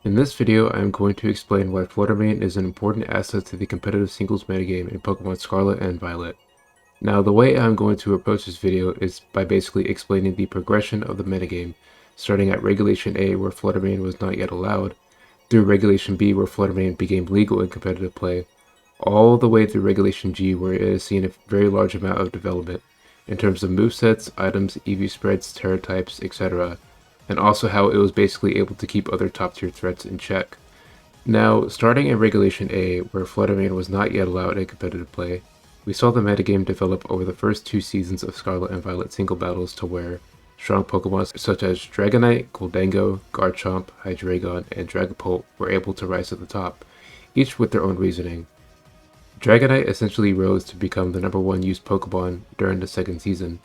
In this video, I am going to explain why Flutter Mane is an important asset to the competitive singles metagame in Pokémon Scarlet and Violet. Now, the way I'm going to approach this video is by basically explaining the progression of the metagame, starting at Regulation A where Flutter Mane was not yet allowed, through Regulation B where Flutter Mane became legal in competitive play, all the way through Regulation G where it has seen a very large amount of development, in terms of movesets, items, EV spreads, terra types, etc., and also how it was basically able to keep other top tier threats in check. Now, starting in Regulation A, where Flutter Mane was not yet allowed in competitive play, we saw the metagame develop over the first two seasons of Scarlet and Violet single battles to where strong Pokemon such as Dragonite, Gholdengo, Garchomp, Hydreigon, and Dragapult were able to rise to the top, each with their own reasoning. Dragonite essentially rose to become the number one used Pokemon during the second season,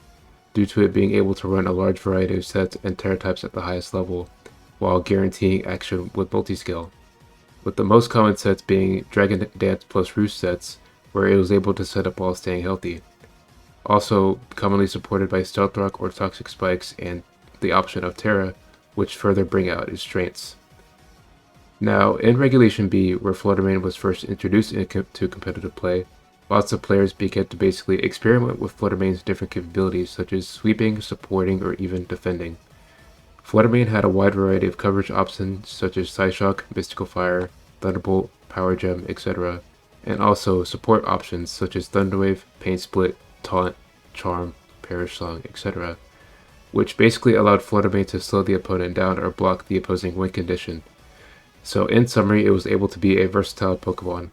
due to it being able to run a large variety of sets and terra types at the highest level, while guaranteeing action with multi-skill, with the most common sets being Dragon Dance plus Roost sets, where it was able to set up while staying healthy. Also commonly supported by Stealth Rock or Toxic Spikes and the option of Terra, which further bring out its strengths. Now, in Regulation B, where Flutter Mane was first introduced into competitive play, lots of players began to basically experiment with Flutter Mane's different capabilities such as sweeping, supporting, or even defending. Flutter Mane had a wide variety of coverage options such as Psyshock, Mystical Fire, Thunderbolt, Power Gem, etc., and also support options such as Thunderwave, Pain Split, Taunt, Charm, Perish Song, etc., which basically allowed Flutter Mane to slow the opponent down or block the opposing win condition. So in summary, it was able to be a versatile Pokemon.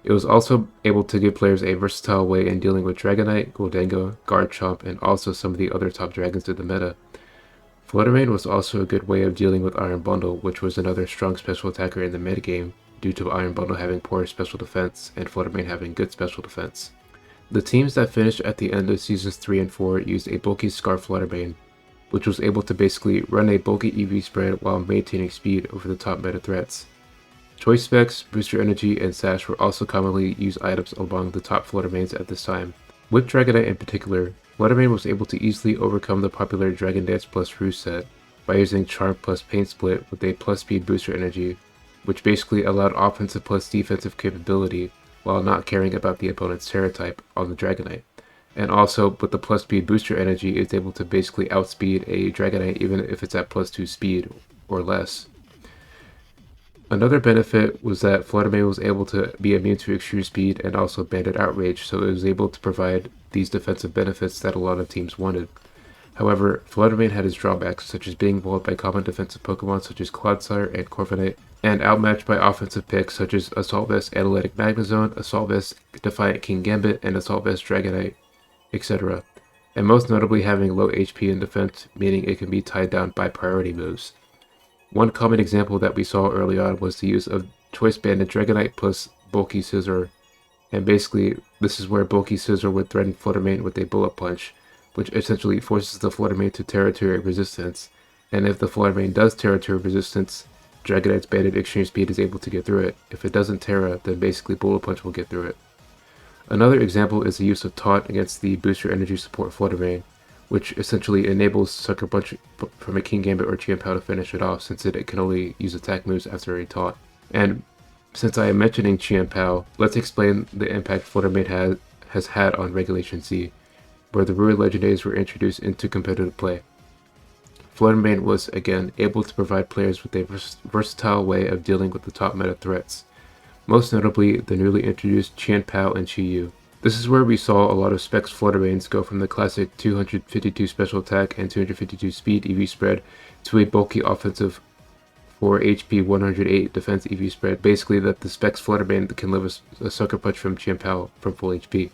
It was also able to give players a versatile way in dealing with Dragonite, Gholdengo, Garchomp, and also some of the other top dragons in the meta. Flutter Mane was also a good way of dealing with Iron Bundle, which was another strong special attacker in the metagame, due to Iron Bundle having poor special defense and Flutter Mane having good special defense. The teams that finished at the end of Seasons 3 and 4 used a bulky Scarf Flutter Mane, which was able to basically run a bulky EV spread while maintaining speed over the top meta threats. Choice Specs, Booster Energy, and Sash were also commonly used items among the top Flutter Manes at this time. With Dragonite in particular, Flutter Mane was able to easily overcome the popular Dragon Dance plus Roost set by using Charm plus Pain Split with a plus speed Booster Energy, which basically allowed offensive plus defensive capability while not caring about the opponent's Terra type on the Dragonite. And also, with the plus speed Booster Energy, it's able to basically outspeed a Dragonite even if it's at plus 2 speed or less. Another benefit was that Flutter Mane was able to be immune to extreme speed and also banded outrage, so it was able to provide these defensive benefits that a lot of teams wanted. However, Flutter Mane had its drawbacks, such as being walled by common defensive Pokemon such as Clodsire and Corviknight, and outmatched by offensive picks such as Assault Vest Analytic Magnezone, Assault Vest Defiant King Gambit, and Assault Vest Dragonite, etc., and most notably having low HP in defense, meaning it can be tied down by priority moves. One common example that we saw early on was the use of Choice Banded Dragonite plus Bulky Scizor, and basically this is where Bulky Scizor would threaten Flutter Mane with a Bullet Punch, which essentially forces the Flutter Mane to Territory Resistance, and if the Flutter Mane does Territory Resistance, Dragonite's Banded Extreme Speed is able to get through it. If it doesn't Terra, then basically Bullet Punch will get through it. Another example is the use of Taunt against the Booster Energy support Flutter Mane, which essentially enables Sucker Punch from a King Gambit or Chien-Pao to finish it off, since it can only use attack moves after a taunt. And since I am mentioning Chien-Pao, let's explain the impact Flutter Mane has had on Regulation Z, where the Ruined Legendaries were introduced into competitive play. Flutter Mane was, again, able to provide players with a versatile way of dealing with the top meta threats, most notably the newly introduced Chien-Pao and Chi-Yu. This is where we saw a lot of Specs Flutter Manes go from the classic 252 special attack and 252 speed EV spread to a bulky offensive 4 HP 108 defense EV spread, basically that the Specs Flutter Mane can live a Sucker Punch from Chien-Pao from full HP.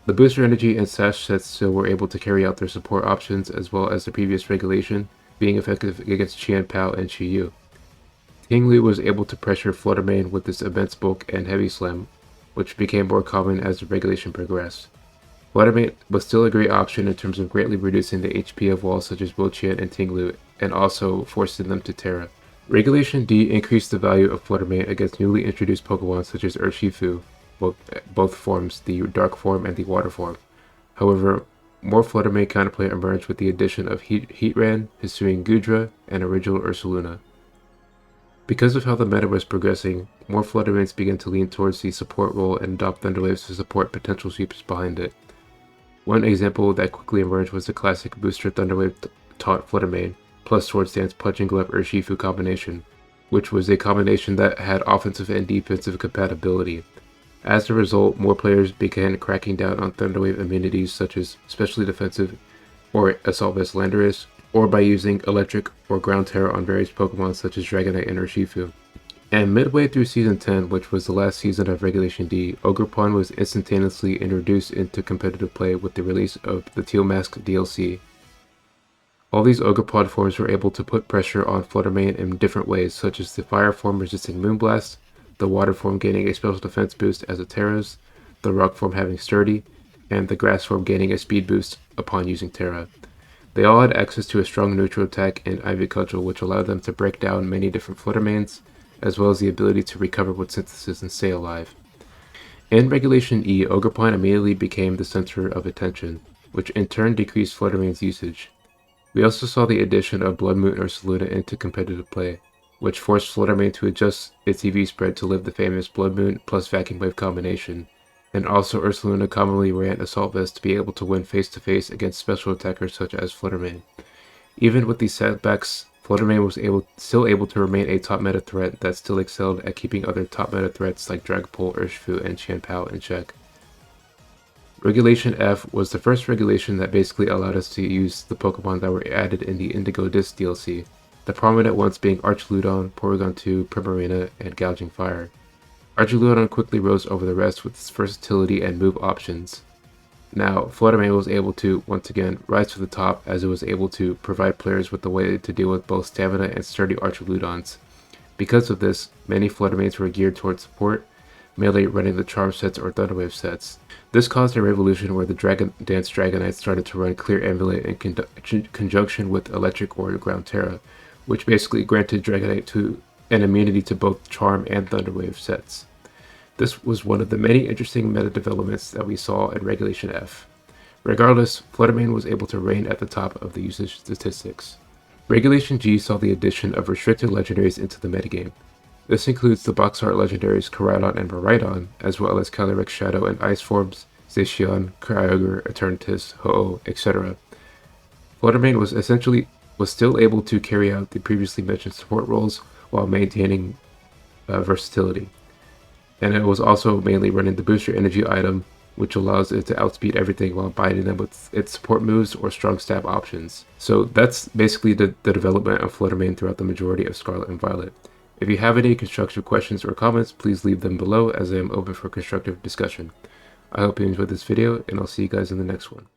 The Booster Energy and Sash sets still were able to carry out their support options as well as the previous regulation, being effective against Chien-Pao and Chi-Yu. Tinglu was able to pressure Flutter Mane with this immense bulk and heavy slam, which became more common as the regulation progressed. Flutter Mane was still a great option in terms of greatly reducing the HP of walls such as Wo-Chien and Tinglu, and also forcing them to Terra. Regulation D increased the value of Flutter Mane against newly introduced Pokemon such as Urshifu, both forms, the Dark form and the Water form. However, more Flutter Mane counterplay emerged with the addition of Heatran, Hisuian Gudra, and original Ursaluna. Because of how the meta was progressing, more Flutter Manes began to lean towards the support role and adopt Thunderwaves to support potential sweeps behind it. One example that quickly emerged was the classic Booster Thunderwave taught Flutter Mane, plus Sword Stance Punching Glove Urshifu combination, which was a combination that had offensive and defensive compatibility. As a result, more players began cracking down on Thunderwave immunities such as specially defensive or Assault Vest Landorus, or by using Electric or Ground Terror on various Pokemon such as Dragonite and Urshifu. And midway through Season 10, which was the last season of Regulation D, Ogerpon was instantaneously introduced into competitive play with the release of the Teal Mask DLC. All these Ogerpon forms were able to put pressure on Flutter Mane in different ways, such as the Fire form resisting Moonblast, the Water form gaining a special defense boost as a Terras, the Rock form having Sturdy, and the Grass form gaining a speed boost upon using Terra. They all had access to a strong neutral attack and Ivy Cudgel, which allowed them to break down many different Flutter Manes, as well as the ability to recover with Synthesis and stay alive. In Regulation E, Ogerpon immediately became the center of attention, which in turn decreased Flutter Mane's usage. We also saw the addition of Blood Moon Ursaluna into competitive play, which forced Flutter Mane to adjust its EV spread to live the famous Blood Moon plus Vacuum Wave combination, and also Ursaluna commonly ran Assault Vest to be able to win face-to-face against special attackers such as Flutter Mane. Even with these setbacks, Flutter Mane was still able to remain a top meta threat that still excelled at keeping other top meta threats like Dragapult, Urshifu, and Chien-Pao in check. Regulation F was the first regulation that basically allowed us to use the Pokemon that were added in the Indigo Disc DLC, the prominent ones being Archaludon, Porygon 2, Primarina, and Gouging Fire. Archaludon quickly rose over the rest with its versatility and move options. Now, Flutter Mane was able to, once again, rise to the top as it was able to provide players with a way to deal with both stamina and sturdy Archaludons. Because of this, many Flutter Manes were geared towards support, mainly running the Charm sets or Thunderwave sets. This caused a revolution where the Dragon Dance Dragonite started to run Clear Amulet in conjunction with Electric or Ground Terra, which basically granted Dragonite an immunity to both Charm and Thunderwave sets. This was one of the many interesting meta developments that we saw in Regulation F. Regardless, Flutter Mane was able to reign at the top of the usage statistics. Regulation G saw the addition of restricted legendaries into the metagame. This includes the box art legendaries Koraidon and Miraidon, as well as Calyrex Shadow and Ice forms, Zacian, Kyogre, Eternatus, Ho-Oh, etc. Flutter Mane was still able to carry out the previously mentioned support roles while maintaining versatility. And it was also mainly running the Booster Energy item, which allows it to outspeed everything while binding them with its support moves or strong stab options. So that's basically the development of Flutter Mane throughout the majority of Scarlet and Violet. If you have any constructive questions or comments, please leave them below as I am open for constructive discussion. I hope you enjoyed this video, and I'll see you guys in the next one.